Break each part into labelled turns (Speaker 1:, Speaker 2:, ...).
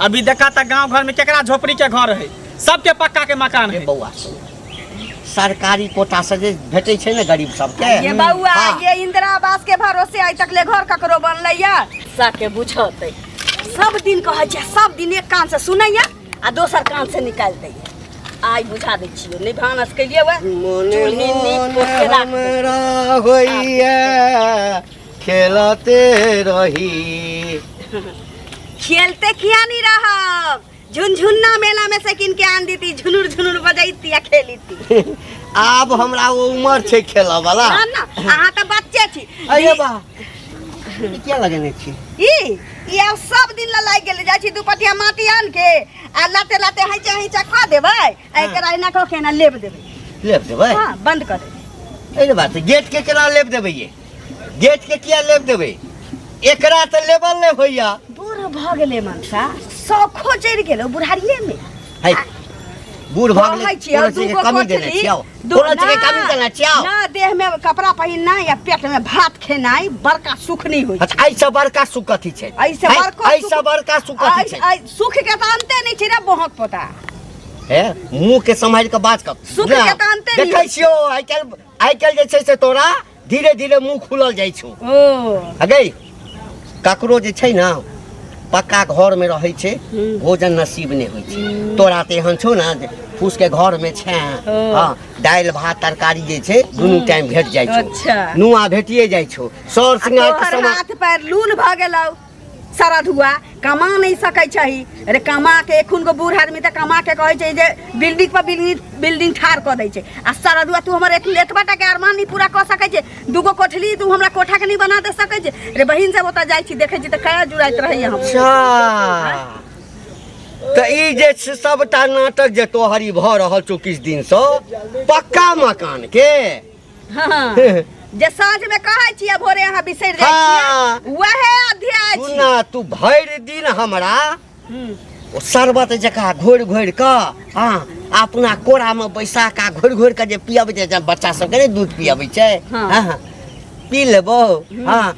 Speaker 1: अभी देखा था गांव घर में केकरा झोपड़ी के घर है, सबके पक्का के मकान है।
Speaker 2: बउआ सरकारी कोटा से जे भेटे छे ने गरीब सबके।
Speaker 3: ये बउआ ये इंदिरा आवास के भरोसे आई तक ले घर ककरो बनलै या साके बुझते। सब दिन कहै छै, सब दिन एक कान से सुनैया आ दोसर कान से निकाल दै। आई बुझा दै छियै, नै भानस के लिए वे चूल्ही नीक पोछ के राख
Speaker 2: हमरा होइया खेलते रही।
Speaker 3: खेलते किया नहीं रहब, झुनझुन्ना मेला में से किन के आन दीती, झुनुर झुनुर बजैती आ खेलीती।
Speaker 2: आब हमरा वो उम्र छे खेला वाला
Speaker 3: ना ना अहाँ त बच्चे छी।
Speaker 2: अरे बा ई क्या लगने छी?
Speaker 3: ई अब सब दिन ला लाग गेल जाइ छी, दुपटिया माटी आन के आ लाते लाते हैचा हैचा खा देबै, एकरा एना क के ना लेब देबै। हां बंद कर दे।
Speaker 2: अरे बात गेट के केना लेब देबै? ये गेट के किया लेब देबै? एकरा त लेवल नै होइया।
Speaker 3: बूढ़ भ गेले मनसा, सौखो चढ़ गेलो बुढ़ारिये में।
Speaker 2: है बूढ़ भ गेले कोनो चीज के कमी देने छियो, कोनो चीज के कमी देने छियो
Speaker 3: ना। देह में कपड़ा पहिनना या पेट में भात खेनाई बड़का सुख नहीं होय।
Speaker 2: अच्छा ऐसा बड़का सुख कथी छै?
Speaker 3: ऐसा
Speaker 2: बड़का सुख कथी छै?
Speaker 3: सुख के त अंते नहीं छै रे बहुत पता
Speaker 2: है। मुंह के संभाल के बात कर।
Speaker 3: सुख के त अंते नहीं
Speaker 2: देखै छियो आइ काल जे छै से तोरा धीरे धीरे मुंह खुलल जाइ छौ।
Speaker 3: ओ
Speaker 2: अगे ककरो जे छै ना पक्का घर में रहे छे, भोजन नसीब नहीं होय छे। तोरा ते एहन छौ ना फूस के घर में छे। हां दाल भात तरकारी जे छे दुनू टाइम भेट जाय छौ।
Speaker 3: अच्छा
Speaker 2: नुआ भेटिए जाय छौ। सर सिंगार के
Speaker 3: समय हाथ पैर लून भ गेलौ, सारा धुआ कमा नहीं सकै छही। अरे कमा के एखुन को बूढ़ आदमी त कमा के कहै छै जे बिल्डिंग पर बिल्डिंग ठार क दै छै। आ सारा धुआ तू हमर एक बाटा के अरमान नहीं पूरा क सकै छै। दुगो कोठली तू हमरा कोठा के नहीं बना दे सकै छै। रे बहिन सब ओता जाइ छी देखै छी त कया जुड़ाइत रहै हम।
Speaker 2: अच्छा त ई जे सबटा नाटक जे तोहरी भ रहल छौ किछ दिन से पक्का मकान के।
Speaker 3: हां जे साँझ में कहै छियै भोरे अहाँ बिसरि जाइ छियै वहे अध्याय छी।
Speaker 2: सुना तू भरि दिन हमरा ओ शरबत जका घोर घोर क हां अपना कोरा में बैसा का घोर घोर के जे पियाबै छै, बच्चा सब के दूध पियाबै छै। हां पी लेबो हां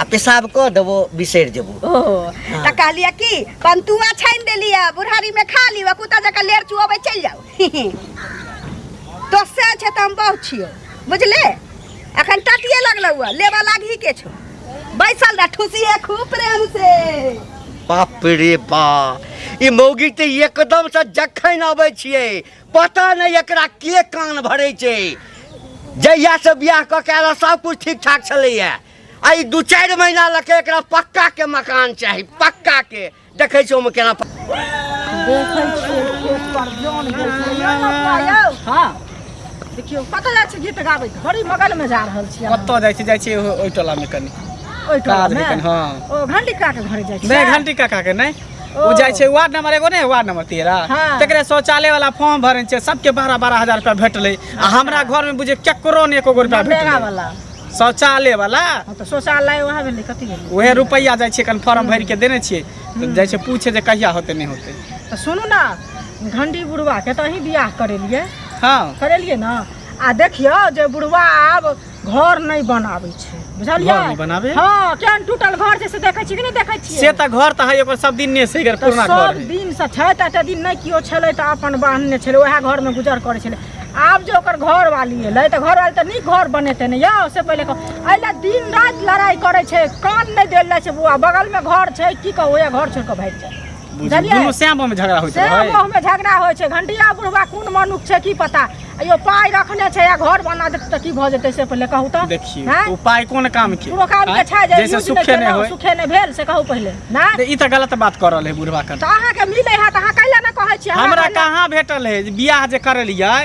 Speaker 2: आ पेशाब क देबो बिसरि जेबो।
Speaker 3: ओ त कहलिया की पंतुआ छाइन देलिया बुढ़ारी में खा लीवा कुत्ता जका लेर चुआबै चल जाओ। तो से छै त हम बहुत छियो बुझले। अखन टटिए लगलौ लेबा लागी के छौ बैसल रह ठुसी है खूब प्रेम से।
Speaker 2: बाप रे बा ई मौगी त एकदम से जखन आबै छियै पता नहीं एकरा के कान भरै छै। जहिया से बियाह क के आला सब कुछ ठीक ठाक छलैया। आई 2-4 महीना लके एकरा पक्का के मकान चाही, पक्का के। देखै छौ हम केना
Speaker 3: देखै छियै पेट पर जान गेल। हां देखियो कतऽ जाइ छी गीत गाबै घड़ी मगन में जा रहल छी।
Speaker 1: कतऽ जाइ छी ओइ टोला में कनी
Speaker 3: ओइ टोला में।
Speaker 1: हां
Speaker 3: ओ घंटी का के घरे जाइ छी।
Speaker 1: नहीं घंटी काका के नहीं, वो जाइ छै वार्ड नंबर 1 ने वार्ड नंबर 13 तकरे शौचालय वाला फॉर्म भरन छै। सबके 12-12 हजार रुपया भेटले आ हमरा घर में बुझे केकरो ने एको रुपया भेटले
Speaker 3: वाला
Speaker 1: शौचालय वाला।
Speaker 3: तो शौचालय वहां भेलै कथि भेलै
Speaker 1: ओहे रुपया जाइ छै कन फॉर्म भर के देने छियै तो जाइ छै पूछे जे कहिया होते नहीं होते।
Speaker 3: तो सुनू ना घंटी बुढ़वा के त अही बियाह करेलिए।
Speaker 1: हां
Speaker 3: करेलिए ना आ देखियो जे बुढ़वा आब घर नहीं बनाबै छै बुझलियै।
Speaker 1: घर नहीं बनाबे
Speaker 3: हां केहन टूटल घर छै से देखै छी कि नहीं देखै छी?
Speaker 1: से त घर त है ओकर सब दिन ने से पुराना घर है।
Speaker 3: सब दिन से छै त दिन नहीं कियो छलै त अपन बांधने छलै ओहे घर में गुजर करै छलै। आब जो ओकर घर वाली एलै त घर वाली त नीक घर बनेते ने यौ। से पहिले अइला दिन रात लड़ाई करै छै, कान नहीं देल जाइ छै। बुआ बगल में घर छै की कहू ओहे घर छोड़ के भाग जाइ।
Speaker 1: दुनू श्याम में झगड़ा होय छै।
Speaker 3: श्याम में झगड़ा होय छै। घंटिया बुढ़वा कोन मनुख छै की पता। यो पाई रखने छै या घर बना देत त की भ जेतै से पहिले कहू त।
Speaker 1: देखियो ओ पाई कोन काम के?
Speaker 3: वो काम के छै
Speaker 1: जैसे सुखे नहीं होय
Speaker 3: सुखे नहीं भेल से कहू पहिले ना।
Speaker 1: ई त गलत बात कर रहल है बुढ़वा कर।
Speaker 3: त अहाँ के मिले है त अहाँ कैला न कहै छी?
Speaker 1: हमरा कहाँ भेटल है बियाह जे करलियै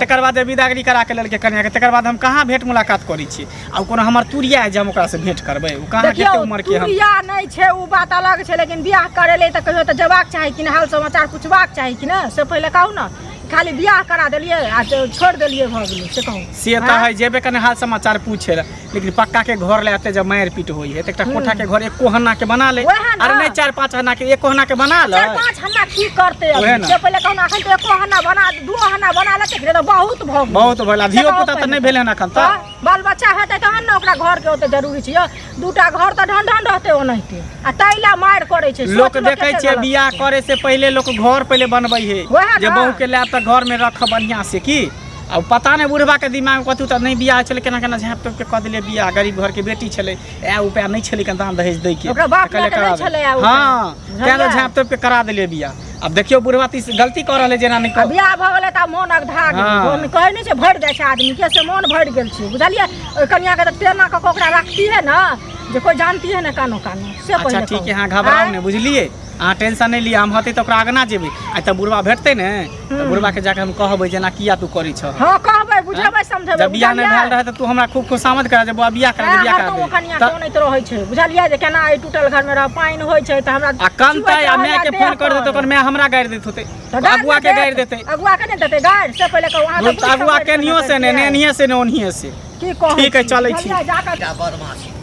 Speaker 1: तकर बाद विदागरी करा के ललके कन्या के तकर बाद हम कहाँ भेंट मुलाकात करै छी। आ कोनो हमर तुरिया है जे हम ओकरा से भेंट करबै? ओ कहाँ के उम्र के हम
Speaker 3: तुरिया नहीं छै उ बात अलग छै। लेकिन बियाह करेले त कहियो त जवाक चाही कि हाल समाचार पुछबाक चाही कि ना। से पहिले कहू ना खाली बियाह करा देलिए आ छोड़ देलिए भ गेलै से कहू।
Speaker 1: से त है जेबे कने हाल समाचार पूछे लेकिन पक्का के घर ले आते जब मार पीट होई है त एकटा कोठा के घर 1 कोहना के बना ले। अरे नहीं 4-5 हन्ना के 1 कोहना के बना ले।
Speaker 3: 4-5 हन्ना की करते अब? से पहिले कहू ना अखन त 1 कोहना बना 2 हन्ना बना ले त बहुत भग
Speaker 1: बहुत भला धियो पुता त नहीं भेले ना अखन त।
Speaker 4: बाल बच्चा हेतै तहन ने ओकरा घर के ओते जरूरी छै। दूटा घर त ढन ढन रहतै ओनाहिते आ तैला मार करै छै।
Speaker 1: लोक देखै छै बियाह करे से पहले लोक घर पहले बनबै है जे बहू के ले त घर में रख बढ़िया से की। अब पता नहीं बुढ़वा के दिमाग में कतू त नहीं बियाह चले केना केना झाँप तोप के कह दिले बियाह गरीब घर के बेटी छले ए उपाय नहीं छले के दान दहेज दै के
Speaker 4: ओकरा बाप माय के नहीं छले आ
Speaker 1: हां केना झाँप तोप के करा दिले बियाह। अब देखियो बुढ़वा तीस गलती कर रहले जेना नहीं
Speaker 4: बियाह भ गेलै त मोन अगधा गेल कहै नहीं छै भर जाय छै आदमी के से मोन भर गेल छै बुझलिए। ओइ कन्या के त तेना क ओकरा रखती है ना जे कोई जानती है ना कानो कानो से पहिले।
Speaker 1: अच्छा ठीक है हां घबराओ ने बुझलिए अहाँ टेंशन नहीं लिया हम हते तो ओकरा आगना जेबे आ त बुढ़वा भेटते ने त बुढ़वा के जाके हम कहबै जेना किया तू करै छ।
Speaker 4: हां कहबै बुझेबै समझेबै।
Speaker 1: जब बियाह नहीं भेल रहे त तू हमरा खूब खुशामद करा जे बियाह करा दे बियाह करा दे।
Speaker 4: तो कन्या कोनैत रहै छै बुझलिए जे केना ई टूटल घर में रह पाइन होय छै त हमरा
Speaker 1: आ कानतै आ माय के फोन कर दे त ओकर माय हमरा गारि देत होते अगुआ के गारि देते।
Speaker 4: अगुआ के नहीं देते गारि से पहिले कहू अहाँ
Speaker 1: त अगुआ के नियो से ने नेनिये से ने ओनिये से
Speaker 4: की कहू
Speaker 1: ठीक है चलै छी।
Speaker 2: क्या बदमाशी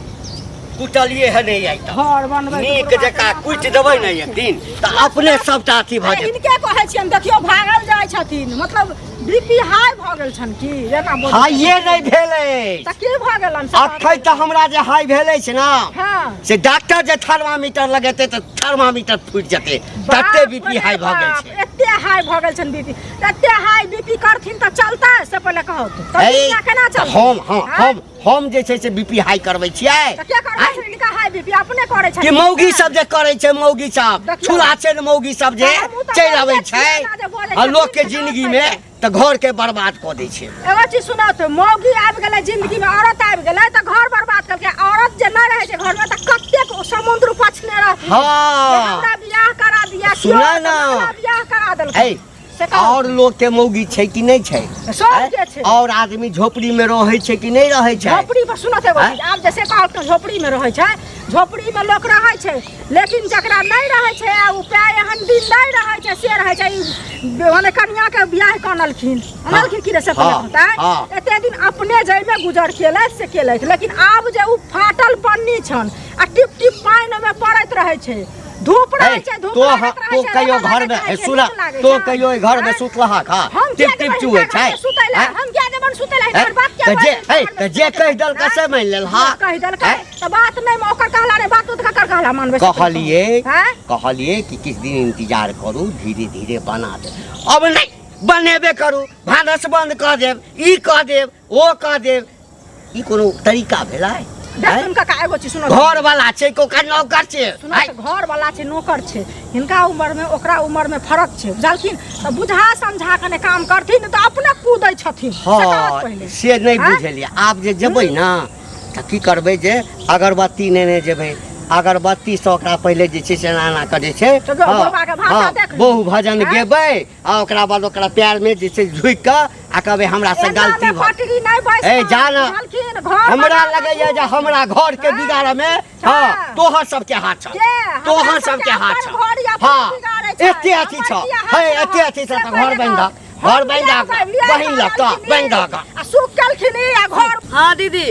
Speaker 2: कुटलिए है नहीं आई
Speaker 4: घर बनबै
Speaker 2: नीक जका कुट देबै ने एक दिन त अपने सबटा अथी भ जेतै।
Speaker 4: इनके कहै छियन देखियो भागल जाय छथिन मतलब बीपी हाई भ गेल छन की जेना बोल
Speaker 2: हाइए नहीं भेलै
Speaker 4: त की भ गेलन
Speaker 2: अखै त हमरा जे हाई भेलै छै ना
Speaker 4: हां
Speaker 2: से डॉक्टर जे थर्मामीटर लगेतै त थर्मामीटर फुटि जेतै तते बीपी हाई भ गेल छै।
Speaker 4: एते हाई भ गेल छन बीपी एते हाई बीपी करथिन त चलतै से पहिले कहौ त दुनिया केना चलतै।
Speaker 2: हम जे छै से बीपी हाई करबै छियै
Speaker 4: त के करबै छै इनका हाई बीपी अपने करै छै
Speaker 2: कि मौगी सब जे करै छै मौगी सब छुला छै ने मौगी सब जे चलि आबै छै आ लोक के जिंदगी में त घर के बर्बाद क दै छै।
Speaker 4: एगो चीज सुनो त मौगी आबि गेलै जिंदगी में औरत आबि गेलै त घर बर्बाद करके औरत जे न रहै छै घर में त कतेक समुद्र पछने रहती।
Speaker 2: हां
Speaker 4: हमरा बियाह करा दिया
Speaker 2: सुना ना
Speaker 4: बियाह करा देलकै
Speaker 2: और लोग के मौगी छै कि नहीं छै
Speaker 4: सब के छै
Speaker 2: और आदमी झोपड़ी में रहै छै कि नहीं रहै छै।
Speaker 4: झोपड़ी में सुनो त आब जैसे कहल झोपड़ी में रहै छै झोपड़ी में लोक रहै छै लेकिन जकरा नहीं रहै छै आ उपाय एहन दिन नहीं रहै छै से रहै छै ओने कन्या के बियाह कनलखिन अनलखिन कि रे से पहिले होता एते दिन अपने जै में गुजर केलै से केलै लेकिन आब जे उ फाटल पन्नी छन आ टिप टिप पानी में पड़ैत रहै छै धूप रहै छै धूप
Speaker 2: तो कहियो घर में सुना तो कहियो घर में सुतलहा का टिप टिप चुए छै
Speaker 4: हम क्या देबन सुतैला हमर बात क्या
Speaker 2: त जे कहि दल का से मान लेल हां
Speaker 4: कहि दल का त बात नहीं ओकर कहला रे बात तो कर कहला मानबे
Speaker 2: कहलिए कि किस दिन इंतजार करू धीरे धीरे बना दे। अब नहीं बनेबे करू भानस बंद कर देब ई कह देब ओ कह देब ई कोनो तरीका भेलै।
Speaker 4: उनका का एगो चीज सुनो
Speaker 2: घर वाला छै को का नौकर छै
Speaker 4: घर वाला छै नौकर छै हिनका उम्र में ओकरा उम्र में फर्क छै बुझलखिन त बुझा समझा के काम करथिन त अपने कूदै छथिन
Speaker 2: से नहीं बुझलिए। आब जे जेबै ना त की करबै जे अगरबत्ती नेने जेबै अगरबत्ती से ओकरा पहले जे छै से नाना करे छै बहु भजन गेबै आ ओकरा बाद ओकरा पैर में जे छै झुक के आ कहबै हमरा से गलती भ ए जान हमरा लगैया जे हमरा घर के बिगाड़ में हां तोहर सब के हाथ छ तोहर सब के हाथ छ हां एते अथी छ हे एते अथी छ त घर बंदा बहिन लगता बंदा का
Speaker 4: सुख केलखिन आ घर।
Speaker 3: हां दीदी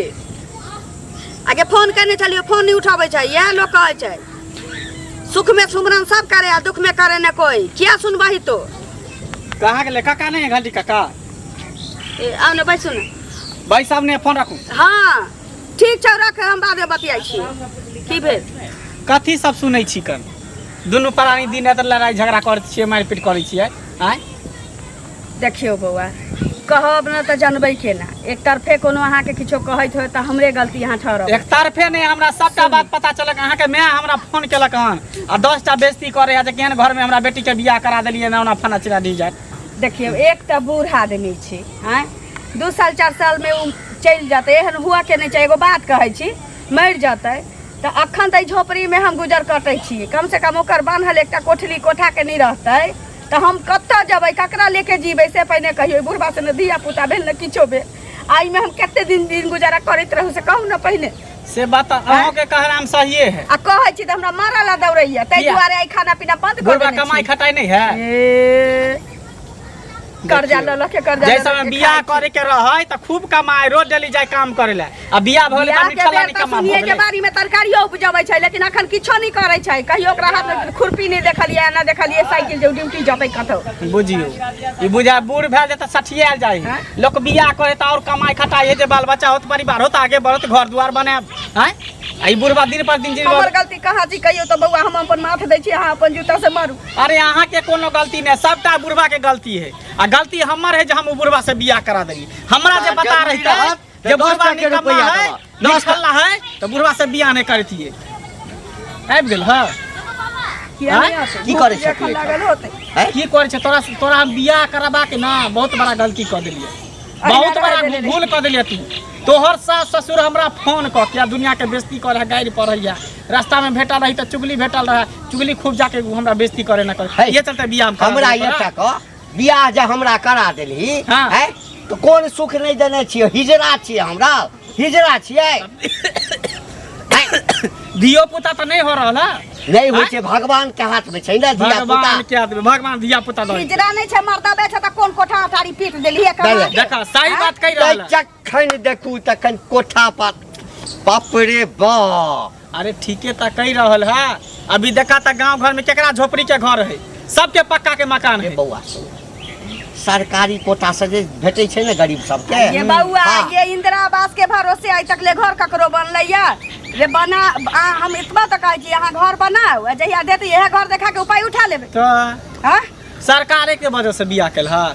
Speaker 3: आगे फोन करने चलियो फोन नहीं उठावे छै यह लोग कहै छै सुख में सुमरन सब करे आ दुख में करे न कोई क्या सुनबही तो
Speaker 1: कहां गेले काका नहीं घंटी काका
Speaker 3: ए आउ न बैसु न
Speaker 1: भाई साहब ने फोन रखू
Speaker 3: हां ठीक छै रख हम बाद में बतियाई छी की भेल
Speaker 1: कथी सब सुनै छी कन दुनु प्राणी दिन त लड़ाई झगड़ा करत छियै मारपीट करै छियै आय
Speaker 3: देखियो बौआ कहब न त जानबै केना एक तरफे कोनो अहाँ के किछो कहैत हो त हमरे गलती अहाँ ठहरब
Speaker 1: एक तरफे नहीं हमरा सबटा बात पता चलक अहाँ के मैं हमरा फोन केलक हन आ 10टा बेइज्जती करे जे केहन घर में हमरा बेटी के बियाह करा देलिए ना ओना फना चिरा दी जाय।
Speaker 3: देखियो एक त बूढ़ आदमी छी हैं 2 साल 4 साल में उ चल जाते एहन हुआ के नहीं छै एगो बात कहै छी मर जाते त अखन त झोपड़ी में हम गुजर कटै छी कम से कम ओकर बान्हल एकटा कोठली कोठा के नहीं रहतै त हम कत्ता जबै ककरा लेके जीबै से पहिने कहियो बुढ़बा से न दिया पुता भेल न किछो भेल आई में हम कते दिन गुजारा करैत रहू से कहू न पहिने
Speaker 1: से बात अहाँ के कहनाम सही है
Speaker 3: आ कहै छी त हमरा मारा ला दौड़ैया तै दुआरे आई खाना पीना बंद कर देने
Speaker 1: बुढ़बा कमाई खटाई नहीं है
Speaker 3: कर्जा ल ल के कर्जा
Speaker 1: जैसे में बियाह करे के रहे त खूब कमाए रोज डेली जाए काम करे ला आ बियाह भले त निकला नहीं कमा
Speaker 3: सुनिए जे बारी में तरकारियो उपजबै छै लेकिन अखन किछो नहीं करे छै कहियो ओकरा हाथ में खुरपी नहीं देखलिए ना देखलिए साइकिल जे ड्यूटी जतै कतौ
Speaker 1: बुझियो ई बुझा बूढ़ भेल जे त सठियाल जाए लोग बियाह करे त और कमाई खटाई है जे बाल बच्चा होत परिवार होत आगे बढ़त घर दुआर बनाए हैं आई बुढ़वा दिन पर दिन जीवन
Speaker 3: हमर गलती कहाँ छी कहियो तो बउआ हम अपन माथ दै छी अहाँ अपन जूता से मारू
Speaker 1: अरे अहाँ के कोनो गलती नहीं सबटा बुढ़वा के गलती है आ गलती हमर है जे हम बुढ़वा से बियाह करा देली हमरा जे बता रही जे बुढ़वा निकम्मा है निकल्ला है तो बुढ़वा से बियाह नहीं करतिए आबि गेल हां
Speaker 2: की करे छै
Speaker 3: लागल होतै
Speaker 1: की करे छै तोरा हम बियाह कराबा के ना बहुत बड़ा गलती कर देलिए बहुत बड़ा भूल कर देलिए तू तोहर सास ससुर हमरा फोन क के दुनिया के बेइज्जती करे गाड़ी पड़ैया रास्ता में भेटल रही त चुगली भेटल रहा चुगली खूब जाके हमरा बेइज्जती करे ना कर ये चलते बियाह
Speaker 2: हमरा एकटा क बियाह जे हमरा करा देली हैं तो कोन सुख नहीं देने छियै हिजरा छियै हमरा हिजरा छियै
Speaker 1: दियो पुता त नहीं हो रहल है
Speaker 2: नहीं होय छै भगवान के हाथ में छै ना दिया पुता
Speaker 1: भगवान के हाथ में भगवान दिया पुता दे
Speaker 3: हिजरा नहीं छै मर्दा बेच त कोन कोठा अटारी पीट देलिए कहाँ
Speaker 1: देखा सही बात कहि रहल है
Speaker 2: जखन देखू तखन कोठा पर बाप रे बाप
Speaker 1: अरे ठीके त कहि रहल है अभी देखा त गांव घर में केकरा झोपड़ी के घर है सबके पक्का के मकान है
Speaker 2: बउआ सरकारी कोटा से जे भेटै छै ने गरीब सबके
Speaker 3: ये बउआ ये इंदिरा आवास के भरोसे आई तक ले घर ककरो बनलैया रे बना हम इतना तक कहै छी अहाँ घर बनाओ जहिया देते यह घर देखा के उपाय उठा लेबे
Speaker 1: तो
Speaker 3: हां
Speaker 1: सरकारे के वजह से बियाह केल है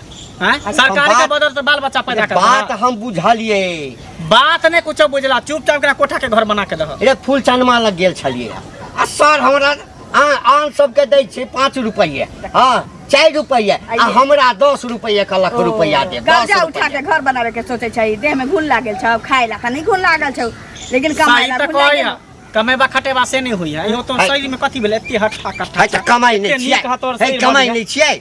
Speaker 1: सरकार के वजह से बाल बच्चा पैदा कर
Speaker 2: बात हम बुझलिए
Speaker 1: बात नहीं कुछ बुझला चुपचाप एकरा कोठा के घर बना के दह
Speaker 2: रे फूल चनमा लग गेल छलिए आ सर हमरा आन सबके दै छै 5 रुपये हां 4 रुपये आ हमरा 10 रुपये का लाख रुपया दे
Speaker 3: कर्जा उठा के घर बनावे के सोचे छै देह में घुन लागल छौ खाए ला नहीं घुन लागल छौ लेकिन कमाई ला घुन लागल
Speaker 1: कमेबा खटेबा से नहीं हुई है इहो तो शरीर में कथी भेल एते हट्ठा कट्ठा
Speaker 2: है कमाई नहीं छियै है कमाई नहीं छियै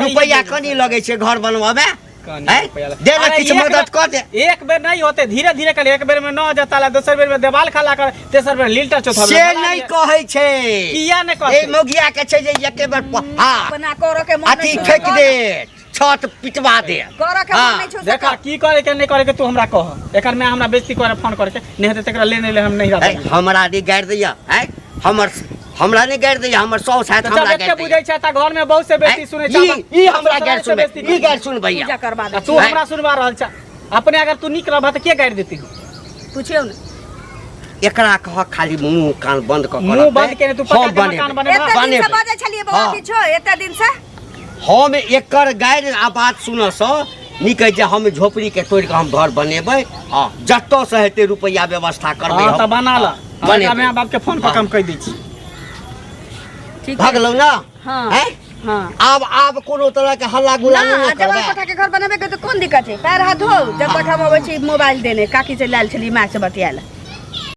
Speaker 2: रुपया कनी लगे छै घर बनवावे दे ना किछ मदद कर दे
Speaker 1: एक बेर नहीं होते धीरे धीरे कर एक बेर में न जता ला दोसर बेर में देवाल खाला कर तेसर बेर लिल्टर चौथा
Speaker 2: से नहीं कहै छै
Speaker 1: किया नहीं कहै
Speaker 2: ए मोगिया के छै जे एके बेर हां
Speaker 3: बना करो के मन
Speaker 2: अथी फेंक दे छत पिटवा दे
Speaker 3: करो के मन नहीं छु
Speaker 1: देखा की करे के नहीं करे के तू हमरा कह एकर में हमरा बेइज्जती करे फोन करके नहीं हेते तकरा लेने ले हम नहीं रहब
Speaker 2: हमरा दी गाड़ दैया है हमरा नहीं गाड़ दैया हमर 100 साथ हमरा गाड़
Speaker 1: बुझै छै त घर में बहुत से बेइज्जती सुनै छै
Speaker 2: ई हमरा गाड़ सुन ई गाड़ सुन भैया
Speaker 3: पूजा करवा दे
Speaker 1: तू हमरा सुनवा रहल छ अपने अगर तू निक रहबा त के गाड़ देती
Speaker 3: पूछियो न
Speaker 2: एकरा कह खाली मुंह कान बंद क
Speaker 1: मुंह बंद केने तू पकड़ के मकान बनेबा
Speaker 3: एते दिन से बाजे छलिए बाबा किछो एते दिन से
Speaker 2: हम एकर गाड़ आ बात सुन स निक जे हम झोपड़ी के तोड़ के हम घर बनेबै हां जत्तो से हेते रुपया व्यवस्था करबै
Speaker 1: हां त बना ला मैं बाप के फोन पर काम कह दै छी
Speaker 3: ठीक
Speaker 2: भगलौ ना
Speaker 3: हां
Speaker 2: हैं
Speaker 3: हां
Speaker 2: अब कोनो तरह के हल्ला गुल्ला नहीं
Speaker 3: जब
Speaker 2: करबै
Speaker 3: कोठा के घर बनावे के तो कोन दिक्कत है पैर हाथ धो जब तक हम अबै छी मोबाइल देने काकी से लाल छली मां से बतियाला